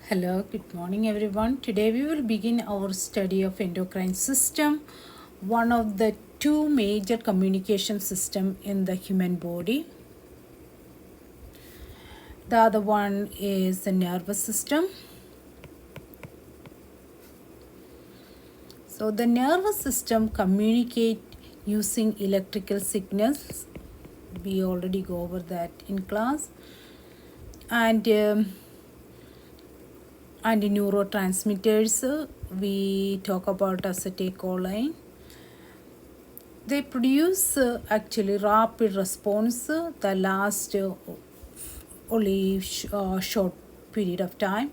Hello, good morning everyone. Today we will begin our study of endocrine system, one of the two major communication system in the human body. The other one is the nervous system. So the nervous system communicate using electrical signals. We already go over that in class. And neurotransmitters, we talk about acetylcholine. They produce actually rapid response that lasts only short period of time.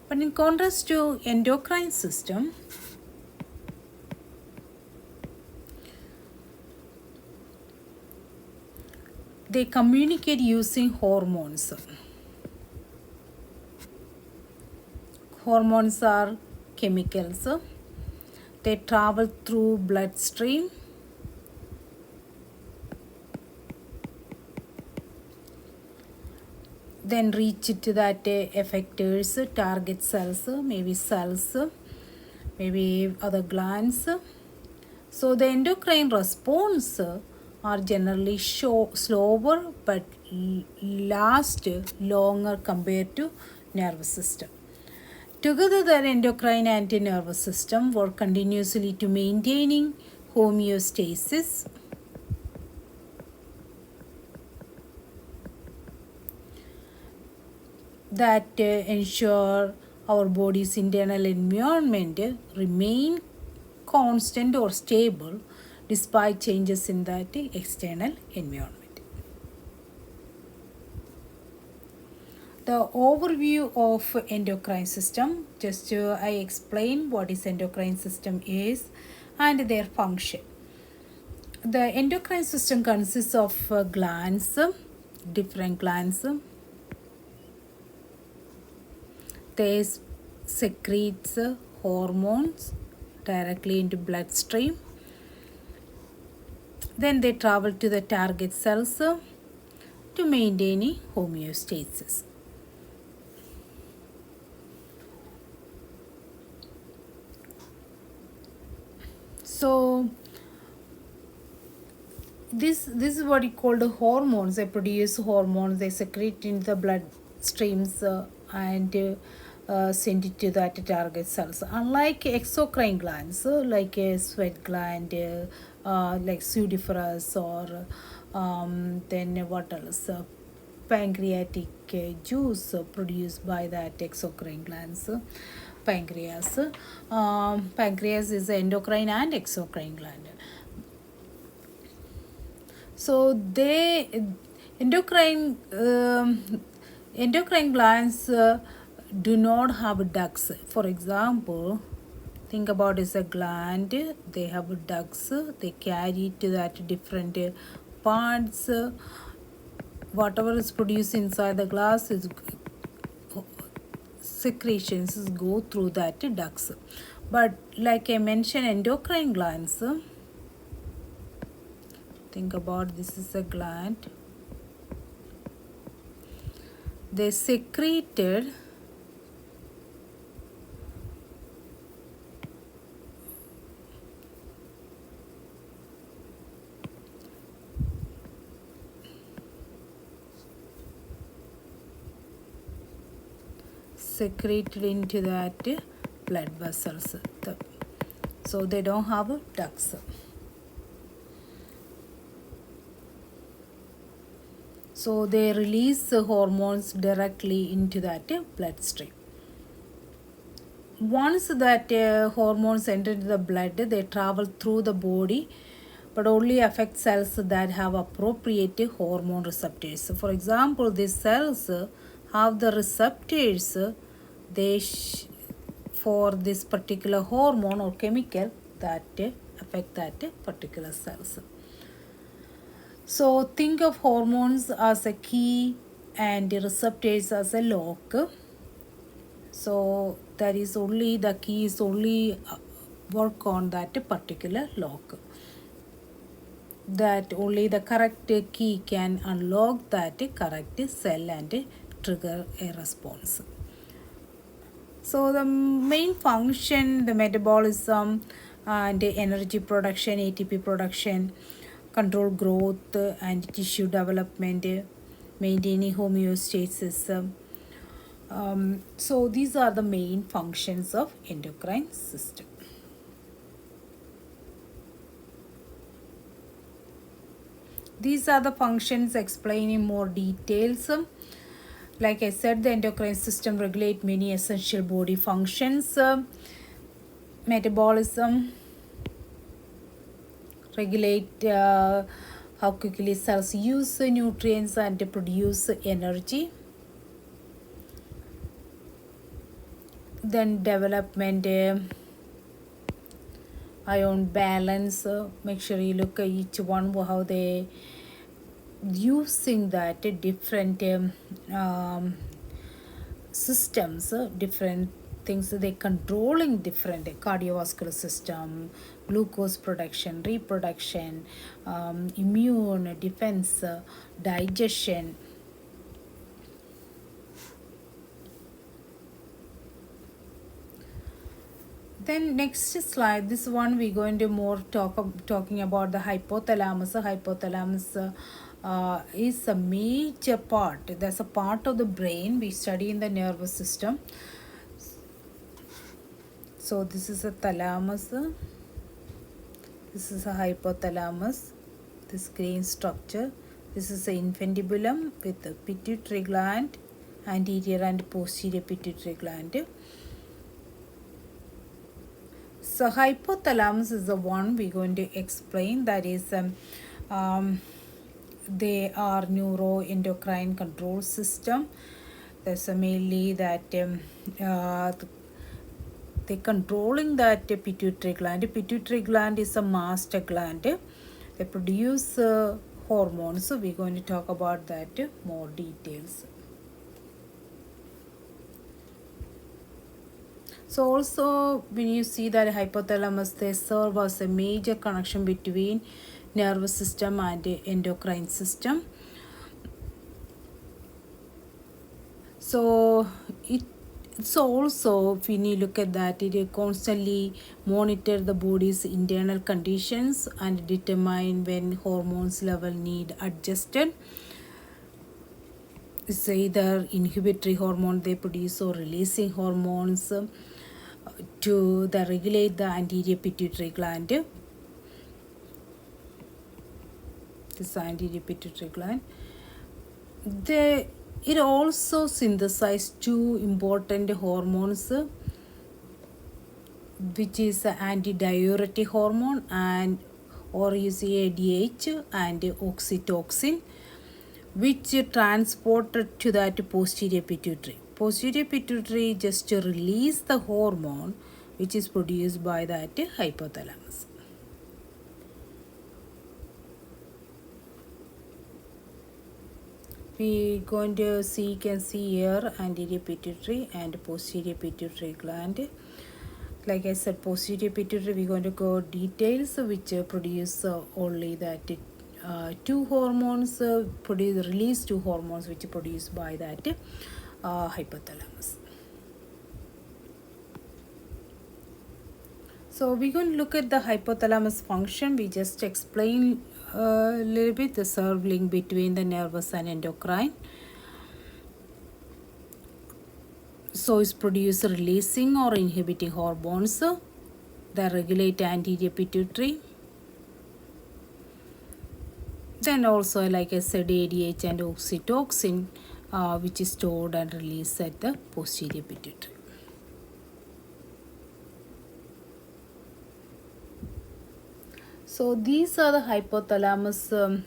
But in contrast to endocrine system, they communicate using hormones. Hormones are chemicals. They travel through bloodstream. Then reach to that effectors, target cells, maybe other glands. So the endocrine response are generally slower but last longer compared to nervous system. Together, the endocrine and nervous system work continuously to maintaining homeostasis. That ensure our body's internal environment remain constant or stable despite changes in that external environment. The overview of endocrine system, just I explain what is endocrine system is and their function. The endocrine system consists of glands, different glands. They secretes hormones directly into bloodstream. Then they travel to the target cells to maintain homeostasis. So this is what you call the hormones. They produce hormones. They secrete into the blood streams and send it to that target cells. Unlike exocrine glands, like a sweat gland, like pseudiferous, or then what else? Pancreatic juice produced by that exocrine glands. Pancreas. Pancreas is endocrine and exocrine gland. So they endocrine glands do not have ducts. For example, think about is a gland. They have ducts. They carry to that different parts. Whatever is produced inside the glass is secretions go through that ducts. But like I mentioned, endocrine glands, think about this is a gland. They secreted into that blood vessels. So they don't have ducts. So they release hormones directly into that bloodstream. Once that hormones enter into the blood, they travel through the body but only affect cells that have appropriate hormone receptors. So for example, these cells have the receptors for this particular hormone or chemical that affect that particular cells. So think of hormones as a key and receptors as a lock. So that is only the key is only work on that particular lock. That only the correct key can unlock that correct cell and trigger a response. So the main function, the metabolism and energy production, ATP production, control growth and tissue development, maintaining homeostasis. So these are the main functions of endocrine system. These are the functions explained in more details. Like I said, the endocrine system regulates many essential body functions. Metabolism regulate how quickly cells use nutrients and produce energy. Then development, ion balance. Make sure you look at each one how they using that different systems, different things they controlling different cardiovascular system, glucose production, reproduction, immune defense, digestion. Then next slide, this one we're going to more talking about the hypothalamus. Hypothalamus is a major part. That's a part of the brain we study in the nervous system. So this is a thalamus. This is a hypothalamus. This green structure. This is the infundibulum with the pituitary gland, anterior and posterior pituitary gland. So hypothalamus is the one we're going to explain. That is, they are neuroendocrine control system. There's mainly that they controlling that pituitary gland. Pituitary gland is a master gland. They produce hormones. So we're going to talk about that more details. So also when you see that hypothalamus, they serve as a major connection between nervous system and endocrine system. So it's also, when you look at that, it constantly monitor the body's internal conditions and determine when hormones level need adjusted. It's either inhibitory hormone they produce or releasing hormones to regulate the anterior pituitary gland. This anterior pituitary gland. It also synthesizes two important hormones, which is antidiuretic hormone and or you see ADH and oxytocin, which transported to that posterior pituitary. Posterior pituitary just to release the hormone which is produced by that hypothalamus. We going to see, you can see here anterior pituitary and posterior pituitary gland. Like I said, posterior pituitary we're going to go details which produce only that two hormones, release two hormones which are produced by that hypothalamus. So we're going to look at the hypothalamus function. We just explain a little bit the serve link between the nervous and endocrine. So it's produce releasing or inhibiting hormones that regulate anterior pituitary. Then also, like I said, ADH and oxytocin, which is stored and released at the posterior pituitary. So these are the hypothalamus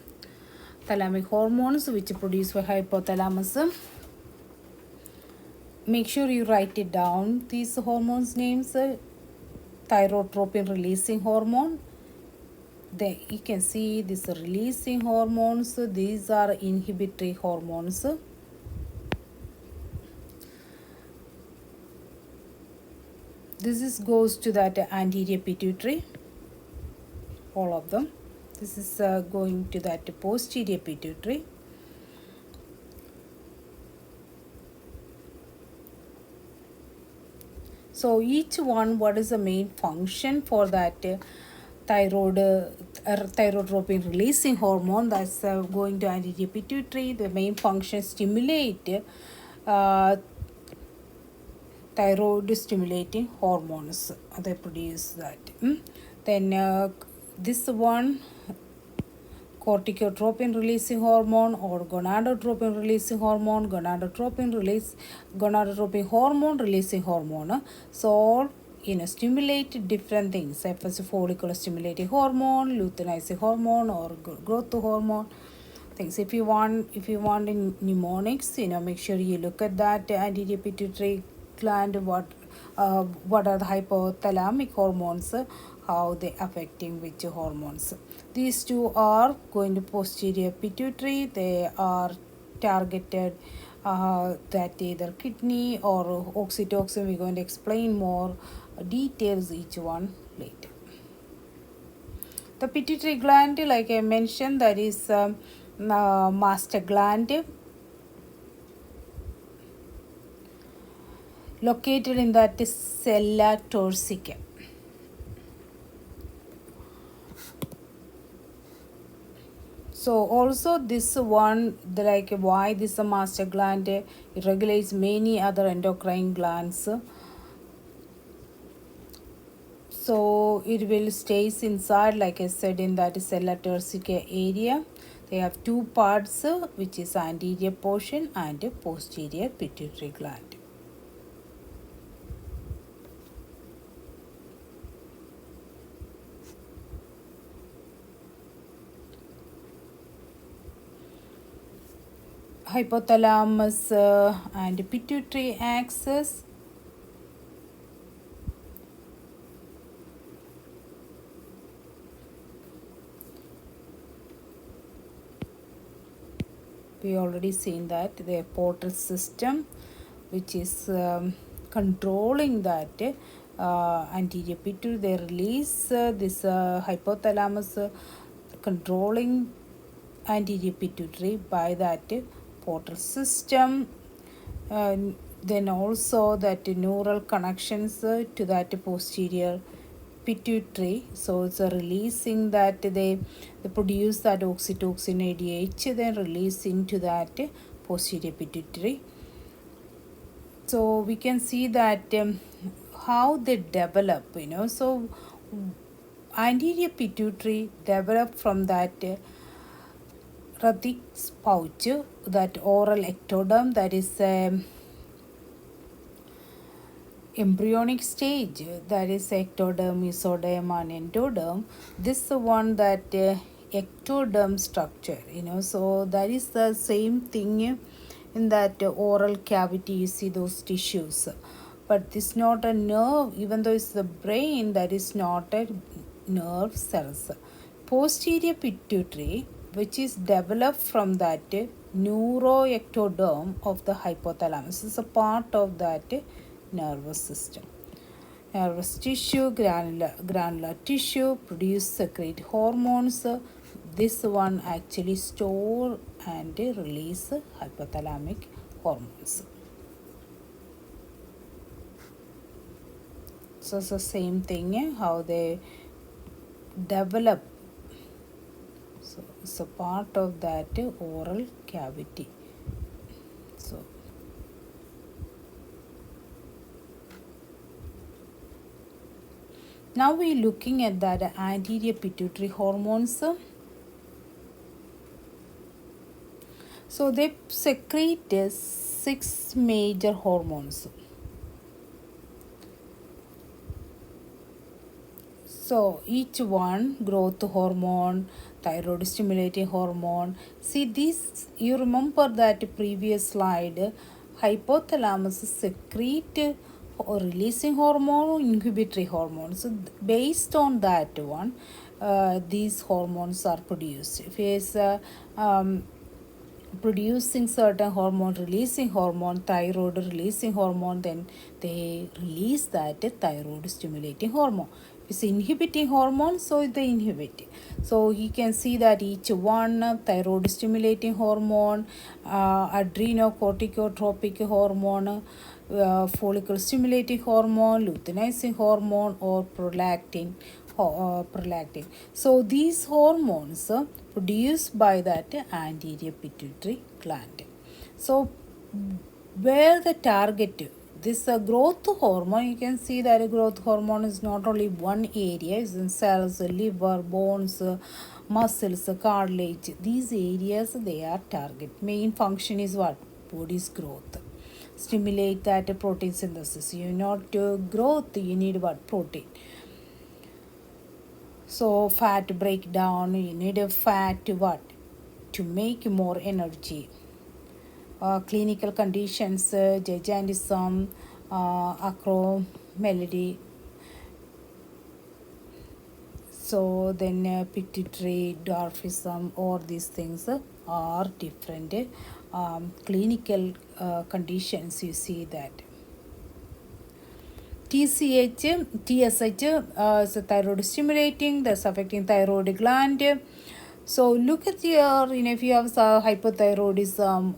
thalamic hormones which are produced by hypothalamus. Make sure you write it down. These hormones names: thyrotropin releasing hormone. Then you can see these are releasing hormones. These are inhibitory hormones. This goes to that anterior pituitary. All of them. This is going to that posterior pituitary. So each one, what is the main function for that thyroid, thyrotropin releasing hormone that's going to anterior pituitary. The main function stimulate uh, thyroid stimulating hormones. They produce that. Then this one, corticotropin releasing hormone or gonadotropin releasing hormone, gonadotropin hormone releasing hormone. So stimulate different things, FS follicular stimulating hormone, luteinizing hormone, or growth hormone things. If you want in mnemonics, make sure you look at that anterior pituitary gland, what are the hypothalamic hormones, how they affecting which hormones. These two are going to posterior pituitary. They are targeted that either kidney or oxytocin. We're going to explain more details each one later. The pituitary gland, like I mentioned, that is master gland located in that sella turcica. So also this one, like why this is a master gland, it regulates many other endocrine glands. So it will stays inside, like I said, in that sella turcica area. They have two parts, which is anterior portion and posterior pituitary gland. Hypothalamus and pituitary axis. We already seen that the portal system, which is controlling that anterior pituitary. They release this hypothalamus controlling anterior pituitary by that portal system. Then also that neural connections to that posterior pituitary. So it's a releasing that they produce that oxytocin ADH, then release into that posterior pituitary. So we can see that how they develop, So anterior pituitary develop from that Radix pouch, that oral ectoderm, that is embryonic stage, that is ectoderm, mesoderm, and endoderm. This is the one that ectoderm structure, so that is the same thing in that oral cavity. You see those tissues, but this is not a nerve, even though it's the brain, that is not a nerve cells. Posterior pituitary, which is developed from that neuroectoderm of the hypothalamus, is a part of that nervous system. Nervous tissue, granular tissue produce secrete hormones. This one actually store and release hypothalamic hormones. So it's the same thing, how they develop. So it's a part of that oral cavity. So now we're looking at that anterior pituitary hormones. So they secrete 6 major hormones. So each one, growth hormone, thyroid stimulating hormone. See this, you remember that previous slide, hypothalamus secrete or releasing hormone, inhibitory hormone. So based on that one, these hormones are produced. If it's producing certain hormone, releasing hormone, thyroid releasing hormone, then they release that thyroid stimulating hormone. is inhibiting hormone, so they inhibit. So you can see that each one, thyroid stimulating hormone, adrenocorticotropic hormone, follicle stimulating hormone, luteinizing hormone, or prolactin. So these hormones produced by that anterior pituitary gland. So where the target, this growth hormone, you can see that growth hormone is not only one area, it's in cells, liver, bones, muscles, cartilage. These areas, they are target. Main function is what? Body's growth. Stimulate that protein synthesis. You not growth, you need what? Protein. So fat breakdown, you need a fat to what? To make more energy. Clinical conditions, gigantism, acromegaly. So then pituitary dwarfism, all these things are different clinical conditions. You see that. TSH is a thyroid stimulating, that's affecting thyroid gland. So look at your, if you have hypothyroidism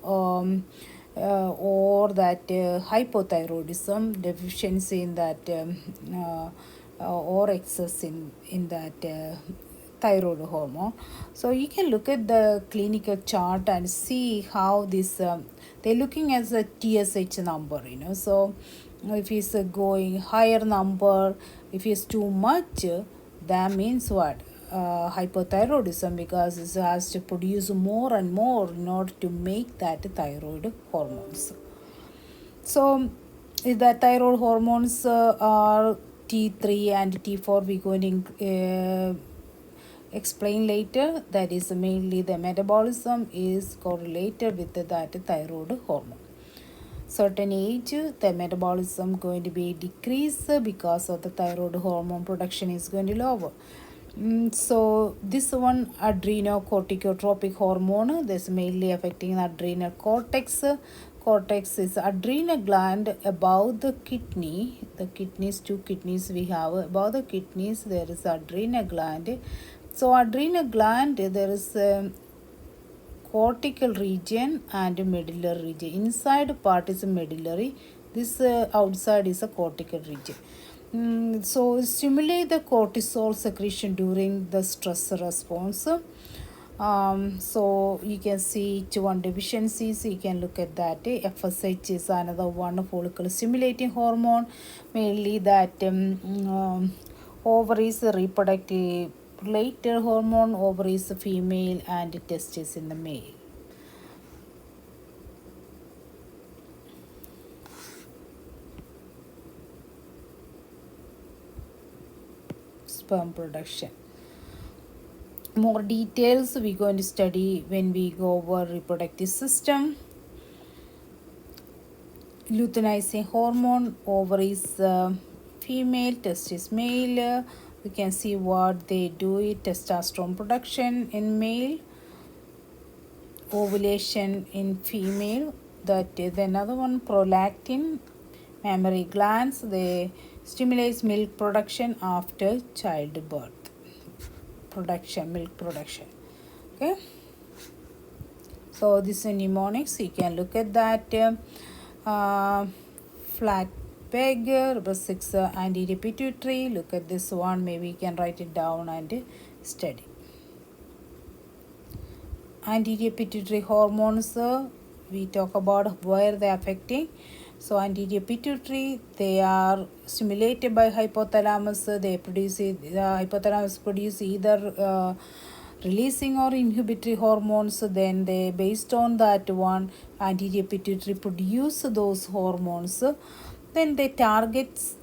or that hypothyroidism, deficiency in that or excess in that thyroid hormone. So you can look at the clinical chart and see how this, they're looking at the TSH number, So if it's going higher number, if it's too much, that means what? Hypothyroidism, because it has to produce more and more in order to make that thyroid hormones. So if the thyroid hormones are T3 and T4, we're going to explain later. That is mainly the metabolism is correlated with that thyroid hormone. Certain age, the metabolism going to be decreased because of the thyroid hormone production is going to lower. So this one, adrenocorticotropic hormone, this mainly affecting the adrenal cortex. Cortex is adrenal gland above the kidney. The kidneys, two kidneys we have above the kidneys. There is adrenal gland. So adrenal gland, there is cortical region and medullary region. Inside part is a medullary. This outside is a cortical region. So stimulate the cortisol secretion during the stress response. So you can see each one deficiencies. You can look at that. FSH is another one, follicle stimulating hormone, mainly that ovaries reproductive related hormone, ovaries female and testes in the male. Sperm production. More details we're going to study when we go over reproductive system. Luteinizing hormone, ovaries female, testis male. We can see what they do. Testosterone production in male, ovulation in female. That is another one, prolactin, mammary glands. They stimulates milk production after childbirth. Milk production. Okay. So this is mnemonics. You can look at that. Flat peg, number 6, anterior pituitary. Look at this one. Maybe you can write it down and study. Anterior pituitary hormones, we talk about where they are affecting. So anterior pituitary, they are stimulated by hypothalamus. They produce the hypothalamus produce either releasing or inhibitory hormones. Then they, based on that one, anterior pituitary produce those hormones. Then they targets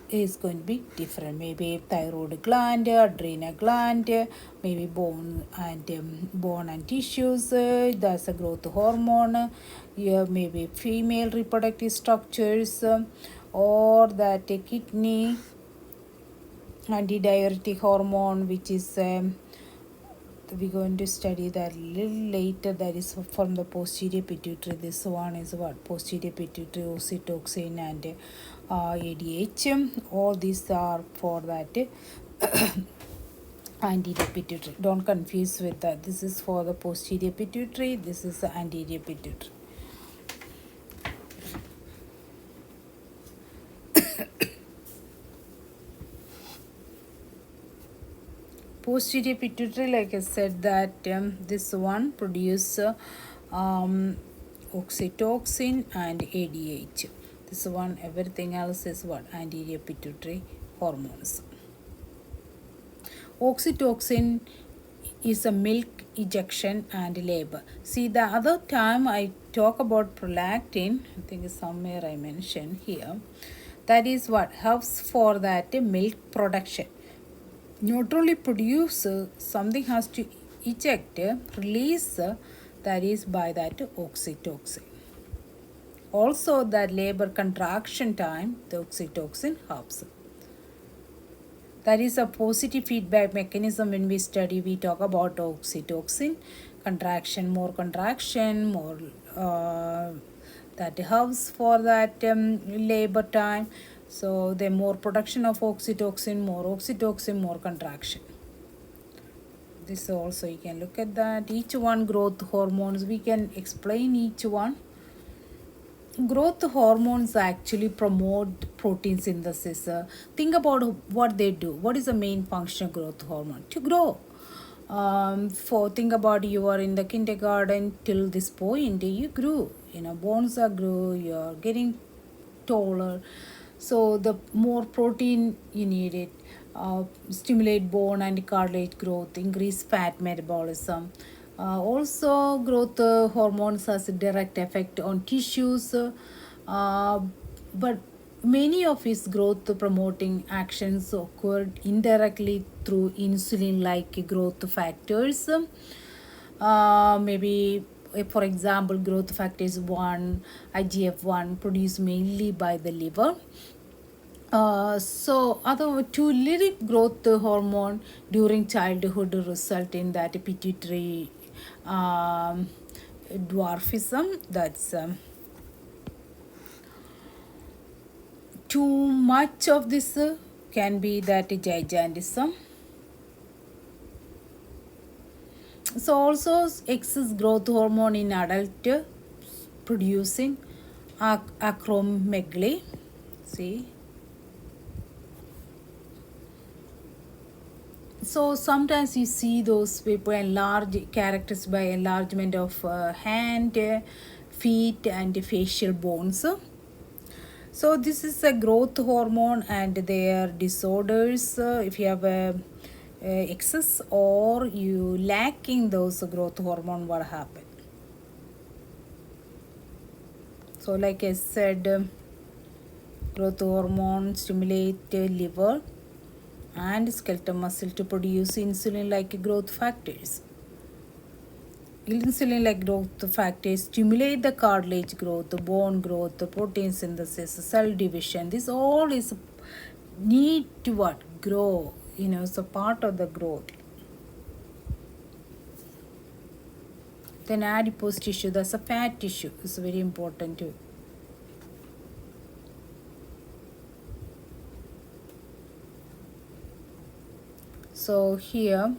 is going to be different. Maybe thyroid gland, adrenal gland, maybe bone and tissues. That's a growth hormone. Yeah, maybe female reproductive structures, or that kidney antidiuretic hormone, which is we're going to study that a little later. That is from the posterior pituitary. This one is what? Posterior pituitary, oxytocin and ADH. All these are for that anterior pituitary. Don't confuse with that. This is for the posterior pituitary. This is the anterior pituitary. Posterior pituitary, like I said, that this one produce oxytocin and ADH. This one, everything else is what? Anterior pituitary hormones. Oxytocin is a milk ejection and labor. See, the other time I talk about prolactin, I think somewhere I mentioned here, that is what helps for that milk production. Not only produce, something has to eject, release, that is by that oxytocin. Also, that labor contraction time, the oxytocin helps. That is a positive feedback mechanism. When we study, we talk about oxytocin, contraction, more that helps for that labor time. So the more production of oxytocin, more contraction. This also you can look at that. Each one growth hormones, we can explain each one. Growth hormones actually promote protein synthesis. Think about what they do. What is the main function of growth hormone? To grow. Think about you are in the kindergarten till this point, you grew. Bones are grew. You are getting taller. So the more protein you need it, stimulate bone and cartilage growth, increase fat metabolism. Also, growth hormones has a direct effect on tissues, but many of its growth promoting actions occurred indirectly through insulin-like growth factors. Maybe for example, growth factors 1, IGF-1 produced mainly by the liver. So other two lyric growth hormone during childhood result in that pituitary dwarfism. That's too much of this can be that gigantism. So also excess growth hormone in adult producing acromegaly. See. So sometimes you see those people characterized by enlargement of hand, feet and facial bones. So this is a growth hormone and their disorders. If you have a excess or you lacking those growth hormone, what happen? So like I said, growth hormone stimulate liver and skeletal muscle to produce insulin-like growth factors. Insulin-like growth factors stimulate the cartilage growth, the bone growth, the protein synthesis, cell division. This all is need to what? Grow. So part of the growth. Then adipose tissue, that's a fat tissue. It's very important too. So here,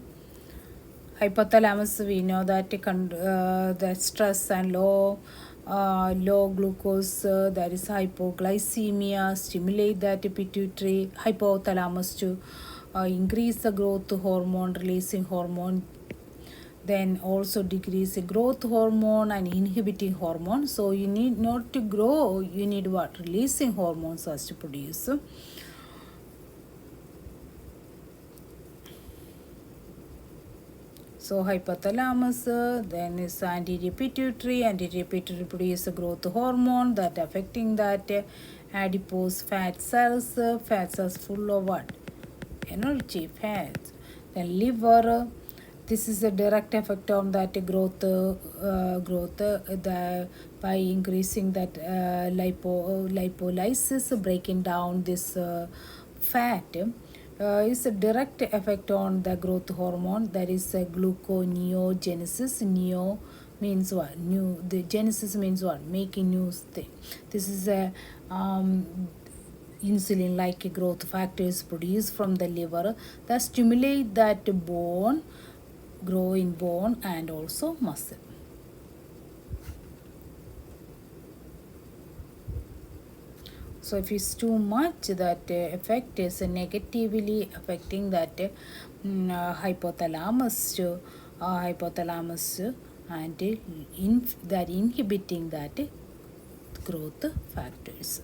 hypothalamus, we know that that stress and low glucose, that is hypoglycemia, stimulate that pituitary hypothalamus to increase the growth hormone, releasing hormone. Then also decrease the growth hormone and inhibiting hormone. So you need not to grow, you need what? Releasing hormones as to produce. So hypothalamus, then is anterior pituitary. Anterior pituitary produces a growth hormone that affecting that adipose fat cells. Fat cells full of what? Energy, fats. Then liver. This is a direct effect on that growth by increasing that lipolysis, breaking down this fat. Is a direct effect on the growth hormone, that is gluconeogenesis. Neo means what? New. The genesis means what? Making new thing. This is a insulin like growth factors produced from the liver that stimulate that bone grow in bone and also muscle. So if it's too much, that effect is negatively affecting that hypothalamus and that inhibiting that growth factors.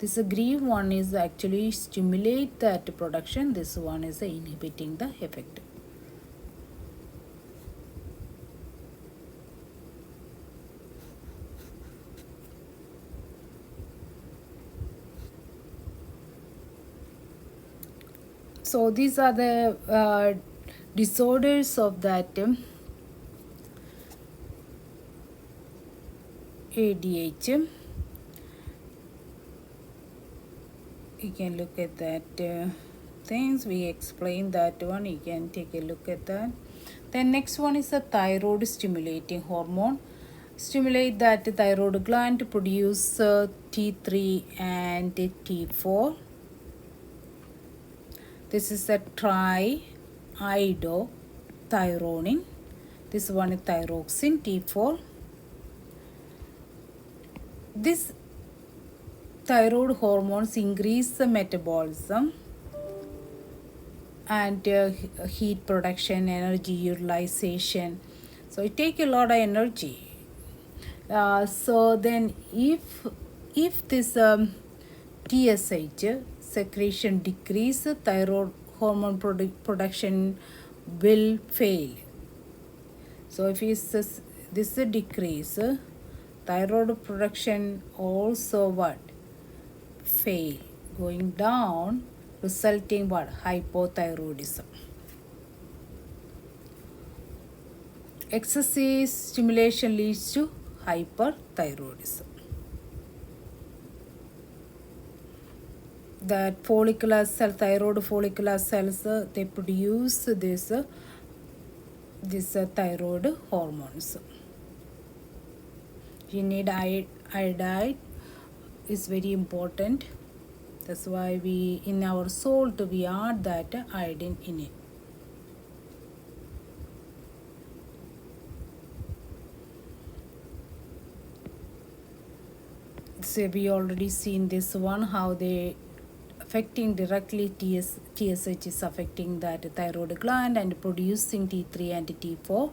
This green one is actually stimulate that production. This one is inhibiting the effect. So these are the disorders of that ADH. You can look at that things. We explain that one. You can take a look at that. Then next one is a thyroid stimulating hormone. Stimulate that thyroid gland to produce T3 and T4. This is a triiodothyronine. This one is thyroxine T4. This thyroid hormones increase the metabolism and heat production, energy utilization. So it takes a lot of energy. So then if this TSH secretion decrease, thyroid hormone production will fail. So if this decrease, thyroid production also what? Fail, going down, resulting what? Hypothyroidism. Excessive stimulation leads to hyperthyroidism. That follicular cell, thyroid follicular cells, they produce this thyroid hormones. You need iodide is very important. That's why we in our salt we add that iodine in it. So we already seen this one, how they affecting directly TSH is affecting that thyroid gland and producing T3 and T4.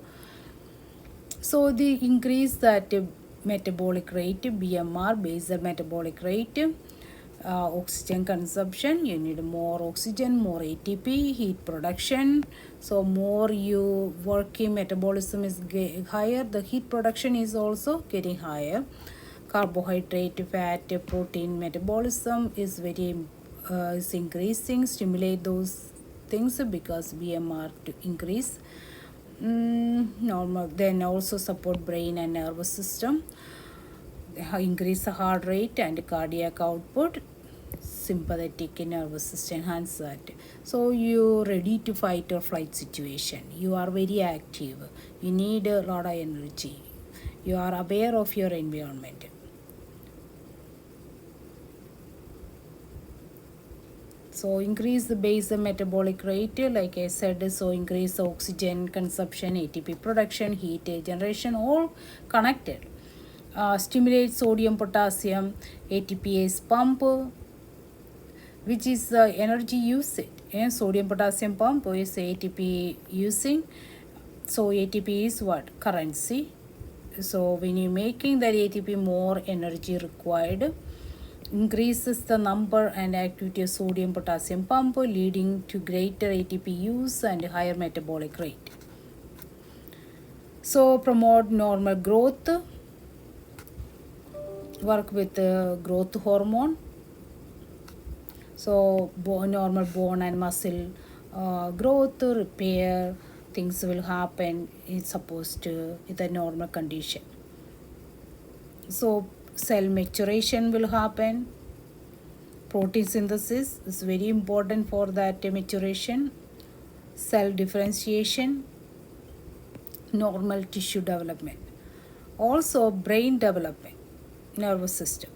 So they increase that metabolic rate, BMR, basal metabolic rate, oxygen consumption. You need more oxygen, more ATP, heat production. So more you working, metabolism is higher, the heat production is also getting higher. Carbohydrate, fat, protein metabolism is very is increasing, stimulate those things because BMR to increase. Normal, then also support brain and nervous system, increase the heart rate and cardiac output, sympathetic nervous system, enhance that. So you ready to fight or flight situation, you are very active, you need a lot of energy, you are aware of your environment. So increase the basal metabolic rate, like I said, so increase the oxygen consumption, ATP production, heat generation, all connected. Stimulate sodium potassium ATPase pump, which is energy usage. And sodium potassium pump is ATP using. So ATP is what? Currency. So when you're making that ATP, more energy required. Increases the number and activity of sodium potassium pump, leading to greater ATP use and higher metabolic rate. So promote normal growth, work with growth hormone. So normal bone and muscle growth, repair, things will happen. It's supposed to in the normal condition. So cell maturation will happen. Protein synthesis is very important for that maturation. Cell differentiation, normal tissue development. Also brain development, nervous system.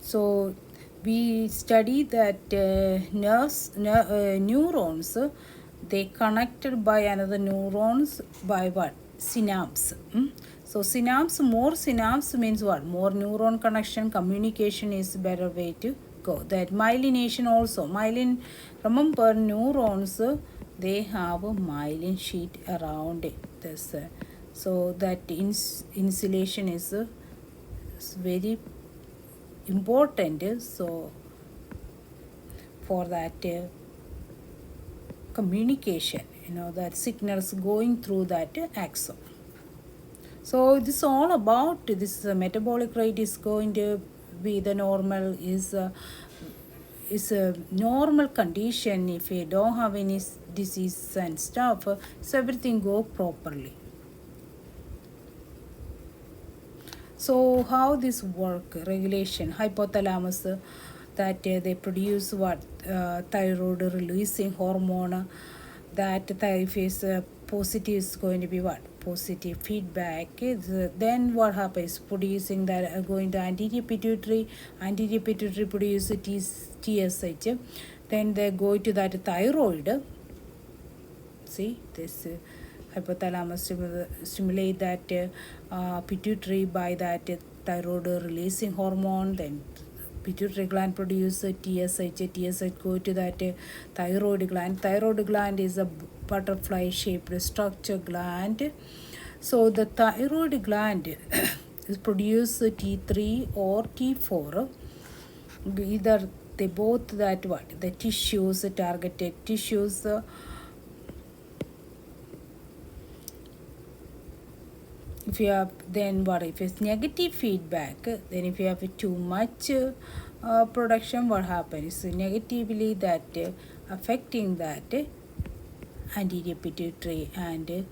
So we study that neurons, they connected by another neurons by what? Synapse. So more synapse means what? More neuron connection, communication is better way to go. That myelination also. Remember neurons, they have a myelin sheet around it. So that insulation is very important. So for that communication, that signals going through that axon. So this is all about this metabolic rate is going to be the normal is a normal condition. If you don't have any disease and stuff, so everything go properly. So how this work? Regulation, hypothalamus, that they produce what? Thyroid releasing hormone. That if is positive is going to be what? Positive feedback. Then what happens? Producing that going to anterior pituitary. Anterior pituitary produce TSH. Then they go to that thyroid. See this. Hypothalamus stimulate that pituitary by that thyroid releasing hormone. Then pituitary gland produce TSH. TSH go to that thyroid gland. Thyroid gland is a butterfly shaped structure gland. So the thyroid gland is produce T3 or T4. Either they both that what? The tissues, targeted tissues. If you have, then what if it's negative feedback? Then if you have too much production, what happens? So negatively that affecting that anterior pituitary and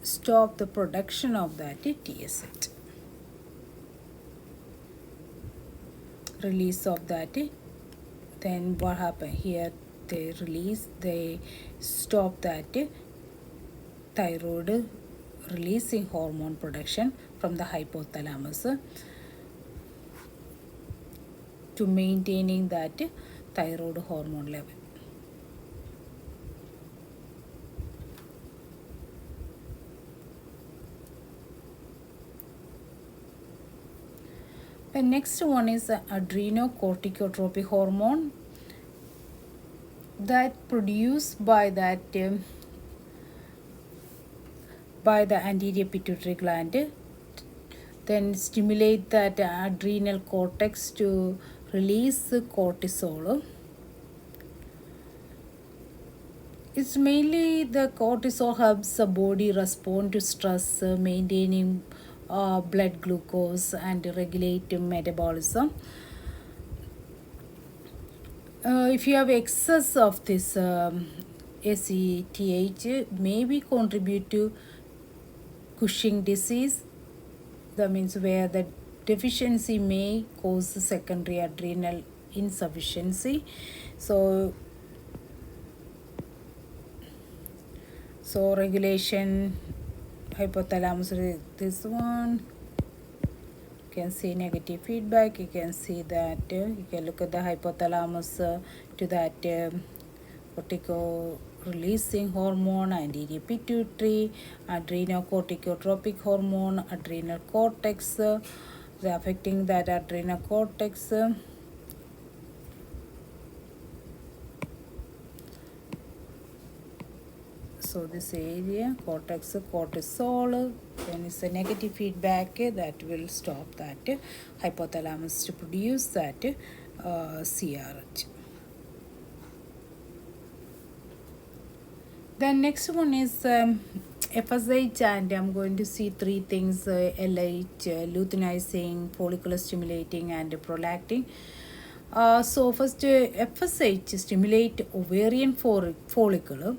stop the production of that TSH. Release of that, then what happen here? They stop that thyroid releasing hormone production from the hypothalamus to maintaining that thyroid hormone level. The next one is the adrenocorticotropic hormone that produced by that by the anterior pituitary gland, then stimulate that adrenal cortex to release cortisol. It's mainly the cortisol helps the body respond to stress, maintaining blood glucose and regulate metabolism. If you have excess of this ACTH, maybe contribute to Cushing disease. That means where the deficiency may cause secondary adrenal insufficiency. So regulation, hypothalamus, this one. You can see negative feedback. You can see that you can look at the hypothalamus to that cortico releasing hormone, anterior pituitary, adrenocorticotropic hormone, adrenal cortex, affecting that adrenal cortex. So this area, cortex, cortisol, then it's a negative feedback that will stop that hypothalamus to produce that CRH. Then next one is FSH, and I'm going to see three things: LH, luteinizing, follicular stimulating, and prolactin. So first, FSH stimulate ovarian follicle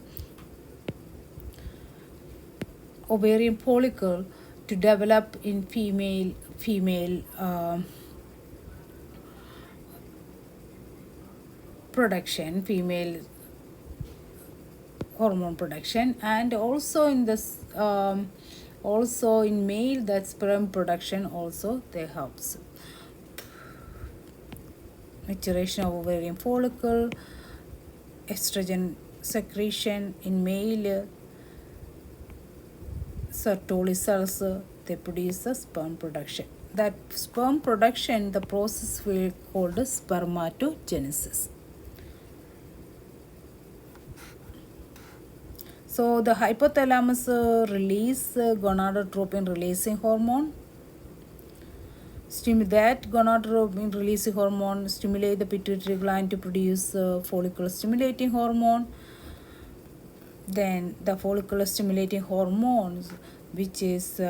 to develop in female production, female hormone production, and also in this also in male, that sperm production also they helps. maturation of ovarian follicle, estrogen secretion in male, Sertoli cells, they produce the sperm production. That sperm production, the process we called spermatogenesis. So the hypothalamus release gonadotropin releasing hormone. That gonadotropin releasing hormone stimulate the pituitary gland to produce follicle stimulating hormone. Then the follicular stimulating hormones, which is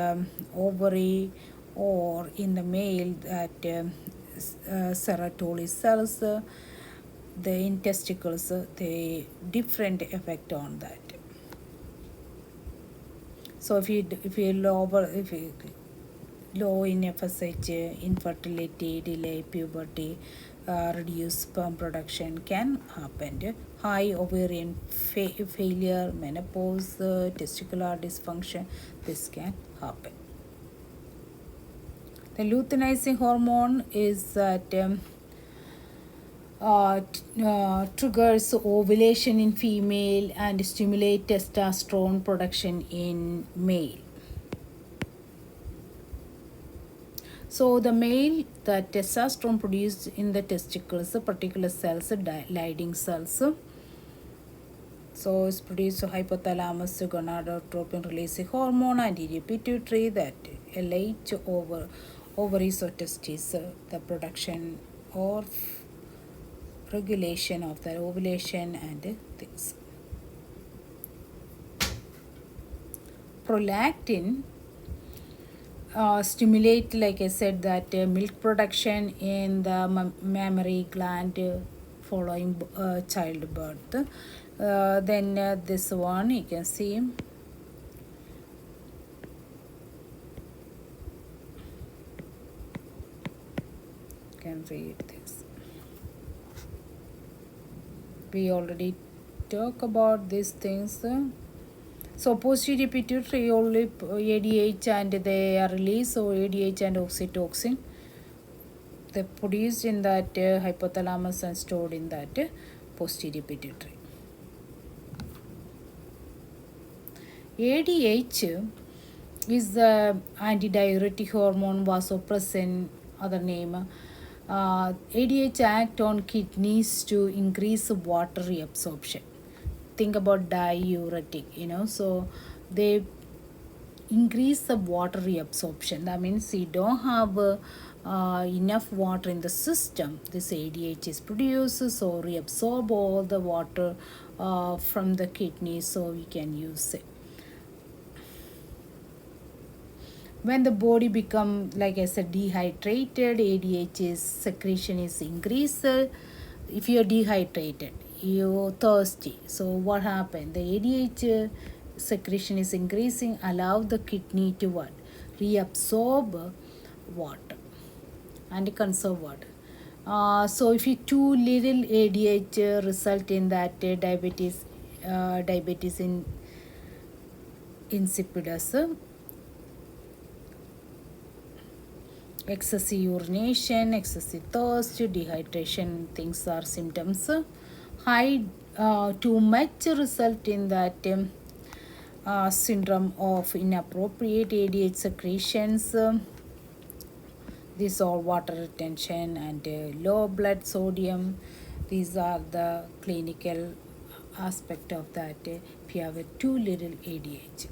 ovary or in the male that Sertoli cells, the intesticles, the different effect on that. So if you low in FSH, infertility, delay puberty, reduced sperm production can happen. High ovarian failure, menopause, testicular dysfunction, this can happen. The luteinizing hormone is that triggers ovulation in female and stimulate testosterone production in male. So the male, the testosterone produced in the testicles, particular cells, Leydig cells. So it's produced hypothalamus, gonadotropin releasing hormone, anterior pituitary, that LH over ovaries or testes, the production or regulation of the ovulation and things. Prolactin stimulate, like I said, that milk production in the mammary gland following childbirth. Then this one you can see. You can read this. We already talk about these things. So posterior pituitary only ADH and they are released, so ADH and oxytocin, they produced in that hypothalamus and stored in that posterior pituitary. ADH is the antidiuretic hormone, vasopressin, other name. ADH act on kidneys to increase water reabsorption. Think about diuretic, so they increase the water reabsorption. That means you don't have enough water in the system, this ADH is produced, so reabsorb all the water from the kidney, so we can use it. When the body become, like I said, dehydrated, ADH secretion is increased. If you're dehydrated, you're thirsty, so what happened? The ADH secretion is increasing, allow the kidney to what? Reabsorb water and conserve water. So if you too little ADH result in that diabetes insipidus, excessive urination, excessive thirst, dehydration, things are symptoms. High too much result in that syndrome of inappropriate ADH secretions. These are water retention and low blood sodium. These are the clinical aspect of that if you have too little ADH.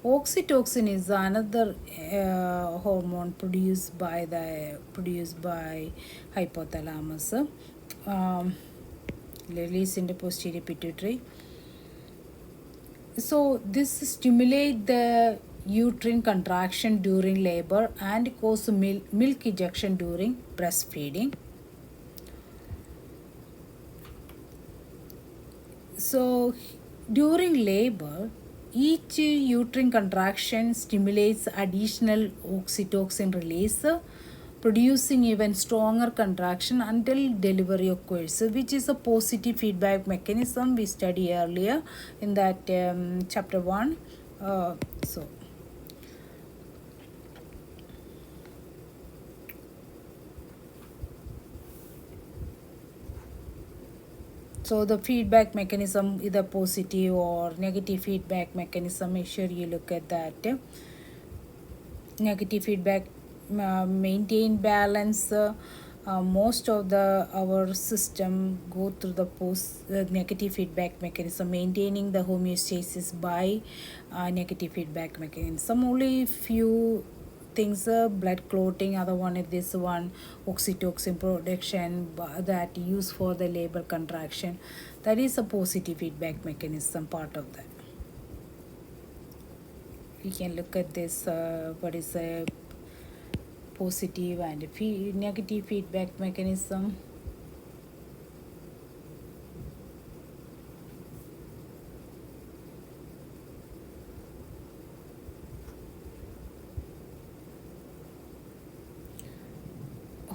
Oxytocin is another hormone produced by hypothalamus, released in the posterior pituitary. So this stimulate the uterine contraction during labor and cause milk ejection during breastfeeding. So during labor, each uterine contraction stimulates additional oxytocin release, producing even stronger contraction until delivery occurs, which is a positive feedback mechanism we studied earlier in that chapter 1. So the feedback mechanism, either positive or negative feedback mechanism, make sure you look at that. Negative feedback maintain balance. Most of the our system go through the post negative feedback mechanism, maintaining the homeostasis by negative feedback mechanism. Only few things, blood clotting, other one is this one, oxytocin production, that used for the labor contraction. That is a positive feedback mechanism part of that. We can look at this, what is a positive and negative feedback mechanism.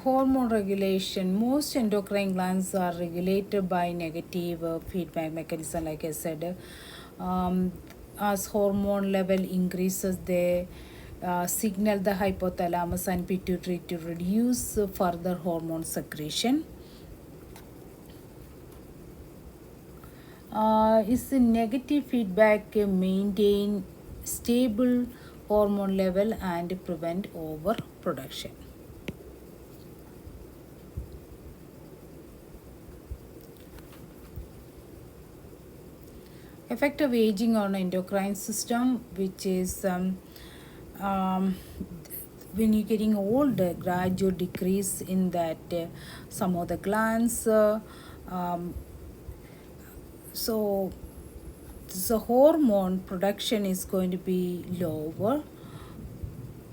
Hormone regulation. Most endocrine glands are regulated by negative feedback mechanism, like I said. As hormone level increases, they signal the hypothalamus and pituitary to reduce further hormone secretion. Is the negative feedback maintain stable hormone level and prevent overproduction. Effect of aging on endocrine system, which is um, when you're getting older, gradual decrease in that some of the glands. Um, so the hormone production is going to be lower.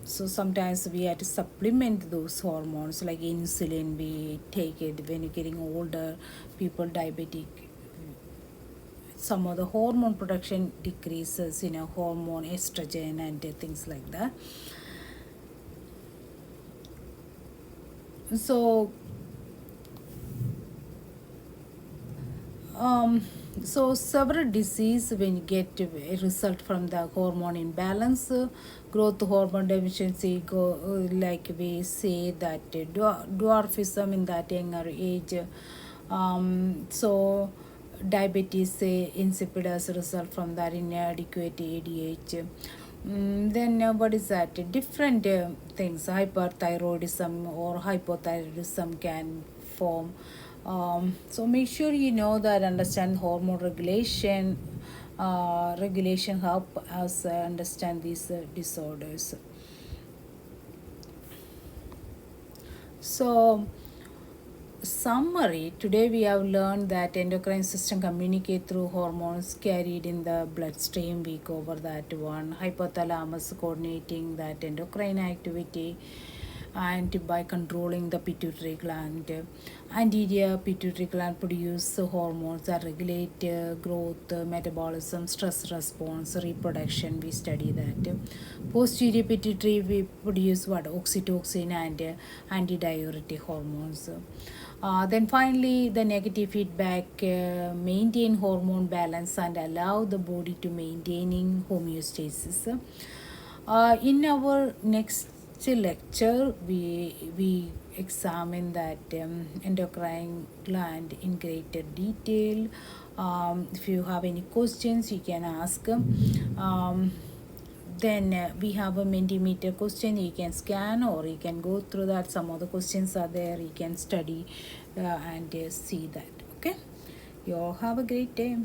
So sometimes we have to supplement those hormones, like insulin. We take it when you're getting older. People diabetic, some of the hormone production decreases, hormone estrogen and things like that. So so several disease when you get a result from the hormone imbalance, growth hormone deficiency, like we say that dwarfism in that younger age. So diabetes insipid as a result from that, inadequate ADH. Then what is that? Different things, hyperthyroidism or hypothyroidism can form. So make sure you know that, understand hormone regulation. Regulation help us understand these disorders. So summary, today we have learned that endocrine system communicate through hormones carried in the bloodstream. We cover that one. Hypothalamus coordinating that endocrine activity and by controlling the pituitary gland. Anterior pituitary gland produce hormones that regulate growth, metabolism, stress response, reproduction. We study that. Posterior pituitary, we produce what? Oxytocin and antidiuretic hormones. Then finally, the negative feedback maintain hormone balance and allow the body to maintaining homeostasis. In our next lecture, we examine that endocrine gland in greater detail. If you have any questions, you can ask. Then we have a Mentimeter question. You can scan or you can go through that. Some of the questions are there. You can study and see that. Okay. You all have a great day.